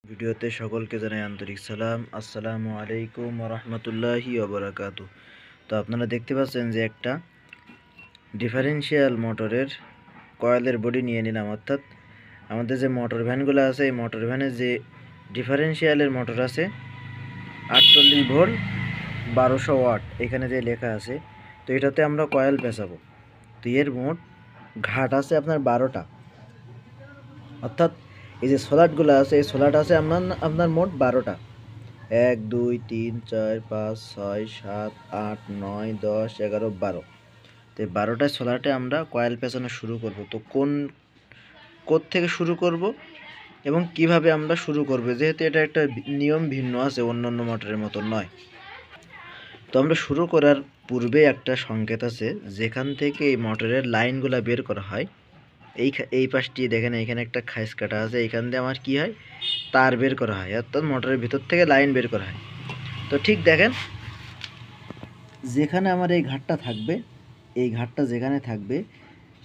ভিডিওতে সকলকে জানাই আন্তরিক সালাম। আসসালামু আলাইকুম ওয়া রাহমাতুল্লাহি ওয়া বারাকাতুহু। তো আপনারা দেখতে পাচ্ছেন যে একটা ডিফারেনশিয়াল মোটরের কয়েলের বডি নিয়ে নিলাম, অর্থাৎ আমাদের যে মোটর ভ্যানগুলো আছে এই মোটর ভ্যানের যে ডিফারেনশিয়ালের মোটর আছে 48 ভোল্ট 1200 ওয়াট এখানে যে লেখা আছে, তো এটাতে আমরা কয়েল পেঁচাবো। তো এর মোট ঘাট আছে আপনার 12টা, অর্থাৎ এই যে সোলাটগুলো আছে এই সোলাট আছে আপনার মোট 12টা। 1 2 3 4 5 6 7 8 9 10 11 12। তো 12টা সোলাটে আমরা কয়েল পেঁচানো শুরু করব। তো কোথ থেকে শুরু করব এবং কিভাবে আমরা শুরু করব, যেহেতু এটা একটা নিয়ম ভিন্ন আছে, অন্যান্য মোটরের মতো নয়। তো আমরা শুরু করার পূর্বে একটা সংকেত আছে যেখান থেকে এই মোটরের লাইনগুলো বের করা হয়। এই পাশটি দেখেন, এখানে একটা খাইজ কাটা আছে, এইখান দিয়ে আমার কি হয়, তার বের করা হয়, অর্থাৎ মোটরের ভিতর থেকে লাইন বের করা হয়। তো ঠিক দেখেন, যেখানে আমার এই ঘাটটা থাকবে, এই ঘাটটা যেখানে থাকবে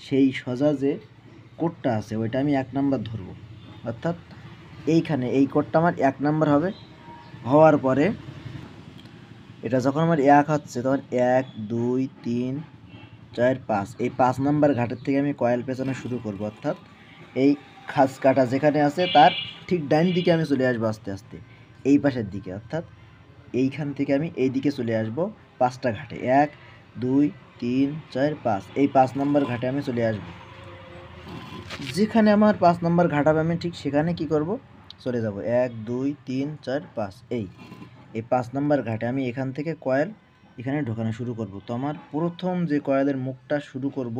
সেই সোজা যে কোডটা আছে ওইটা আমি 1 নাম্বার ধরবো, অর্থাৎ এইখানে এই কোডটা আমার 1 নাম্বার হবে। হওয়ার পরে এটা যখন আমার 1 হচ্ছে তখন 1 2 3 4 5 এই 5 নাম্বার ঘাটের থেকে আমি কয়েল পেঁচানো শুরু করব, অর্থাৎ এই খাঁজ কাটা যেখানে আছে তার ঠিক ডাইন দিকে আমি চলে আসবো আস্তে আস্তে এই পাশের দিকে, অর্থাৎ এইখান থেকে আমি এই দিকে চলে আসব 5টা ঘাটে, 1 2 3 4 5 এই 5 নাম্বার ঘাটে আমি চলে আসব। যেখানে আমার 5 নাম্বার ঘাট হবে আমি ঠিক সেখানে কি করব, চলে যাব 1 2 3 4 5 এই 5 নাম্বার ঘাটে আমি এখান থেকে কয়েল এখানে ঢোকানো শুরু করব। তো আমার প্রথম যে কয়েলের মুখটা শুরু করব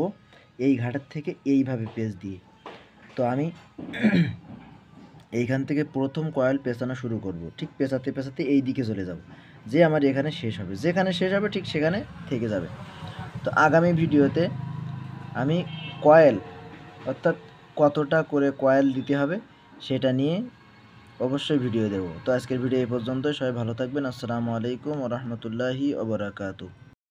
এই ঘাটের থেকে এইভাবে পেঁচ দিয়ে। তো আমি এইখান থেকে প্রথম কয়েল পেঁচানো শুরু করব, ঠিক পেঁচাতে পেঁচাতে এই দিকে চলে যাব, যে আমার এখানে শেষ হবে, যেখানে শেষ হবে ঠিক সেখানে থেকে যাবে। তো আগামী ভিডিওতে আমি কয়েল, অর্থাৎ কতটা করে কয়েল দিতে হবে সেটা নিয়ে অবশ্যই ভিডিও দেব। তো আজকের ভিডিও এই পর্যন্ত, সবাই ভালো থাকবেন। আসসালামু আলাইকুম ওয়া রাহমাতুল্লাহি ওয়া বারাকাতুহু।